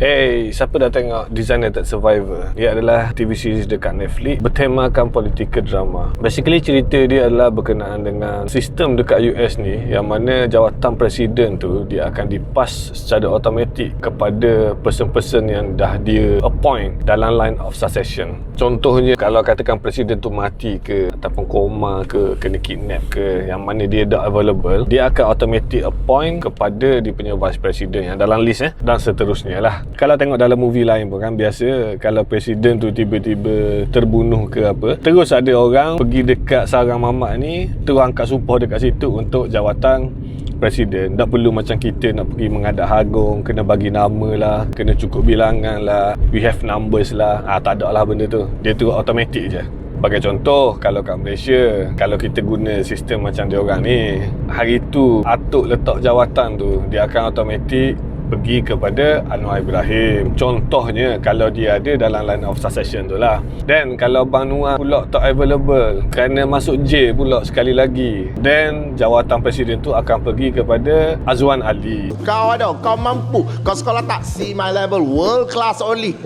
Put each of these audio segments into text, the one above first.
Hey, siapa dah tengok Designated Survivor? Dia adalah TV series dekat Netflix bertemakan political drama. Basically cerita dia adalah berkenaan dengan sistem dekat US ni, yang mana jawatan presiden tu dia akan dipas secara automatik kepada person-person yang dah dia appoint dalam line of succession. Contohnya kalau katakan presiden tu mati ke, ataupun koma ke, kena kidnap ke, yang mana dia dah available, dia akan automatic appoint kepada dia punya vice president yang dalam list dan seterusnya lah. Kalau tengok dalam movie lain pun kan, biasa kalau presiden tu tiba-tiba terbunuh ke apa, terus ada orang pergi dekat sarang mamak ni, terus angkat sumpah dekat situ untuk jawatan presiden. Tak perlu macam kita nak pergi menghadap Agong, kena bagi nama lah, kena cukup bilangan lah, we have numbers lah. Tak ada lah benda tu. Dia tu automatik je. Sebagai contoh, kalau kat Malaysia, kalau kita guna sistem macam dia orang ni, hari tu atuk letak jawatan tu, dia akan automatik pergi kepada Anwar Ibrahim. Contohnya kalau dia ada dalam line of succession tu lah. Dan kalau Bang Noor pula tak available kerana masuk jail pula sekali lagi, then jawatan presiden tu akan pergi kepada Azwan Ali. Kau mampu. Kau sekolah tak see my level, world class only.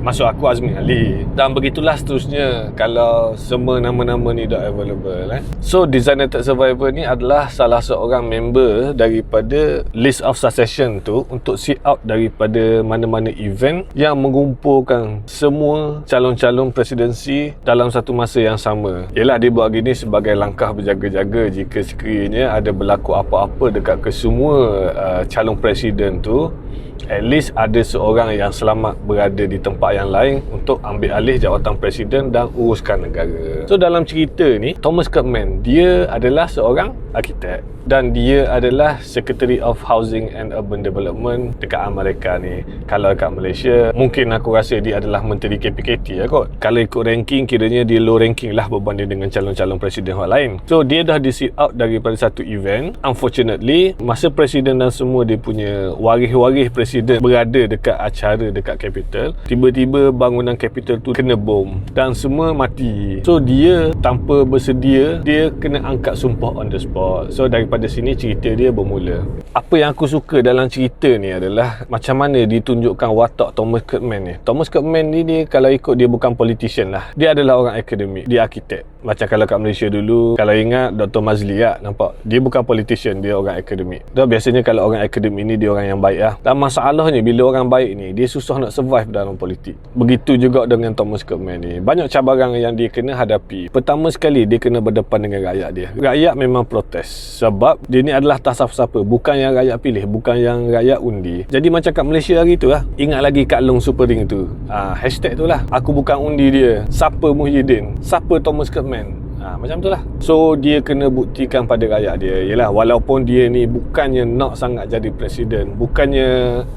Masuk aku Azmi Ali. Dan begitulah seterusnya kalau semua nama-nama ni dah available. So Designated Survivor ni adalah salah seorang member daripada list of succession tu untuk sit out daripada mana-mana event yang mengumpulkan semua calon-calon presidensi dalam satu masa yang sama. Yelah, dia buat gini sebagai langkah berjaga-jaga jika sekiranya ada berlaku apa-apa dekat kesemua calon presiden tu, at least ada seorang yang selamat berada di tempat yang lain untuk ambil alih jawatan presiden dan uruskan negara. So dalam cerita ni, Thomas Kirkman, dia adalah seorang arkitek dan dia adalah Secretary of Housing and Urban Development dekat Amerika ni. Kalau dekat Malaysia, mungkin aku rasa dia adalah Menteri KPKT lah kot. Kalau ikut ranking, kiranya dia low ranking lah berbanding dengan calon-calon presiden yang lain. So dia dah di-sit out daripada satu event. Unfortunately, masa presiden dan semua dia punya waris-waris presiden berada dekat acara dekat Capitol, tiba-tiba bangunan Capitol tu kena bom dan semua mati. So dia tanpa bersedia, dia kena angkat sumpah on the spot. So daripada sini cerita dia bermula. Apa yang aku suka dalam cerita ni adalah macam mana ditunjukkan watak Thomas Kirkman ni. Thomas Kirkman ni, dia kalau ikut dia bukan politician lah. Dia adalah orang akademik, dia arkitek. Macam kalau kat Malaysia dulu, kalau ingat Dr. Mazli lah, nampak? Dia bukan politician, dia orang akademik. Dan biasanya kalau orang akademik ni, dia orang yang baik lah. Dan masalahnya bila orang baik ni, dia susah nak survive dalam politik. Begitu juga dengan Thomas Kirkman ni. Banyak cabaran yang dia kena hadapi. Pertama sekali, dia kena berdepan dengan rakyat dia. Rakyat memang protes sebab dia ni adalah tak siapa-siapa, bukan yang rakyat pilih, bukan yang rakyat undi. Jadi macam kat Malaysia hari tu lah, ingat lagi Kak Long Supering tu, hashtag tu lah, aku bukan undi dia, siapa Muhyiddin, siapa Thomas Kirkman. Macam tu lah. So dia kena buktikan pada rakyat dia, yelah, walaupun dia ni bukannya nak sangat jadi presiden, bukannya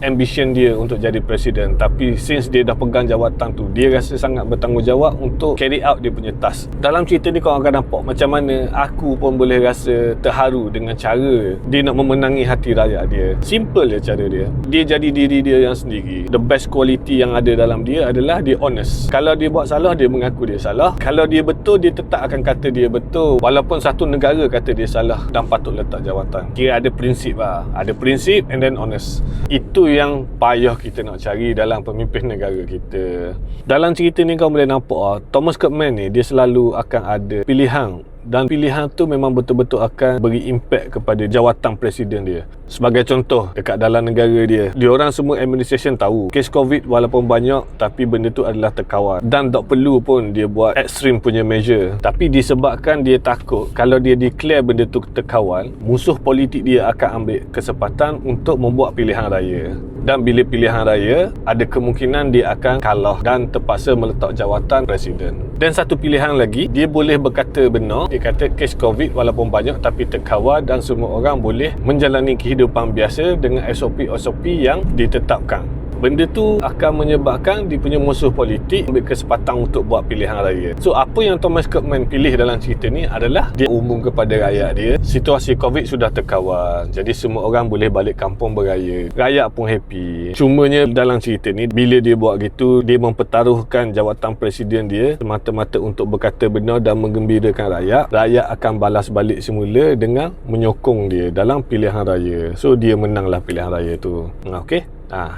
ambition dia untuk jadi presiden, tapi since dia dah pegang jawatan tu, dia rasa sangat bertanggungjawab untuk carry out dia punya task. Dalam cerita ni kau akan nampak macam mana aku pun boleh rasa terharu dengan cara dia nak memenangi hati rakyat dia. Simple je cara dia. Dia jadi diri dia yang sendiri. The best quality yang ada dalam dia adalah dia honest. Kalau dia buat salah, dia mengaku dia salah. Kalau dia betul, dia tetap akan kata dia betul walaupun satu negara kata dia salah dan patut letak jawatan. Kira ada prinsip lah. Ada prinsip and then honest. Itu yang payah kita nak cari dalam pemimpin negara kita. Dalam cerita ni kau boleh nampak Thomas Kirkman ni, dia selalu akan ada pilihan, dan pilihan tu memang betul-betul akan beri impact kepada jawatan presiden dia. Sebagai contoh, dekat dalam negara dia, diorang semua administration tahu kes COVID walaupun banyak, tapi benda tu adalah terkawal dan tak perlu pun dia buat extreme punya measure. Tapi disebabkan dia takut kalau dia declare benda tu terkawal, musuh politik dia akan ambil kesempatan untuk membuat pilihan raya. Dan bila pilihan raya, ada kemungkinan dia akan kalah dan terpaksa meletak jawatan presiden. Dan satu pilihan lagi, dia boleh berkata benar. Dia kata kes COVID walaupun banyak tapi terkawal dan semua orang boleh menjalani kehidupan biasa dengan SOP-SOP yang ditetapkan. Benda tu akan menyebabkan dia punya musuh politik ambil kesempatan untuk buat pilihan raya. So apa yang Thomas Kirkman pilih dalam cerita ni adalah dia umum kepada rakyat dia, situasi COVID sudah terkawal, jadi semua orang boleh balik kampung beraya. Rakyat pun happy. Cumanya dalam cerita ni, bila dia buat gitu, dia mempertaruhkan jawatan presiden dia semata-mata untuk berkata benar dan menggembirakan rakyat. Rakyat akan balas balik semula dengan menyokong dia dalam pilihan raya. So dia menanglah pilihan raya tu. Okey?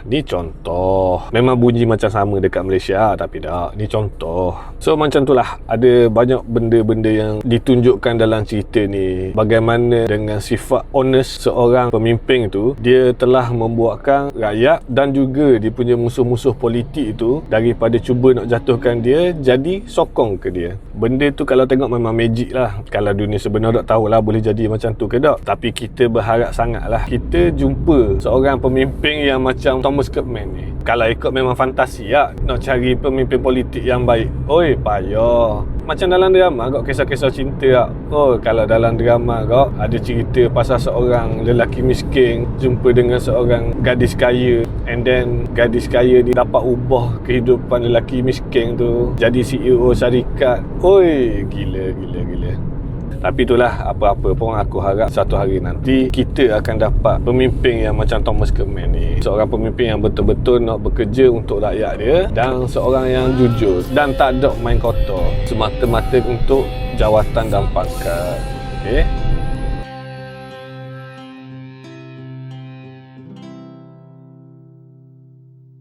Ni contoh. Memang bunyi macam sama dekat Malaysia, tapi tak. Ni contoh. So macam tu lah. Ada banyak benda-benda yang ditunjukkan dalam cerita ni. Bagaimana dengan sifat honest seorang pemimpin tu, dia telah membuatkan rakyat dan juga dia punya musuh-musuh politik tu, daripada cuba nak jatuhkan dia, jadi sokong ke dia. Benda tu kalau tengok memang magic lah. Kalau dunia sebenar tak tahulah boleh jadi macam tu ke tak. Tapi kita berharap sangat lah kita jumpa seorang pemimpin yang macam Thomas Kirkman ni. Kalau ikut memang fantasi lah nak cari pemimpin politik yang baik. Oi, payah. Macam dalam drama kok, kisah-kisah cinta lah. Oh, kalau dalam drama kok ada cerita pasal seorang lelaki miskin jumpa dengan seorang gadis kaya, and then gadis kaya ni dapat ubah kehidupan lelaki miskin tu jadi CEO syarikat. Oi, gila. Tapi itulah, apa-apa pun aku harap satu hari nanti kita akan dapat pemimpin yang macam Thomas Kirkman ni. Seorang pemimpin yang betul-betul nak bekerja untuk rakyat dia, dan seorang yang jujur dan tak ada main kotor semata-mata untuk jawatan dan pangkat. Okay?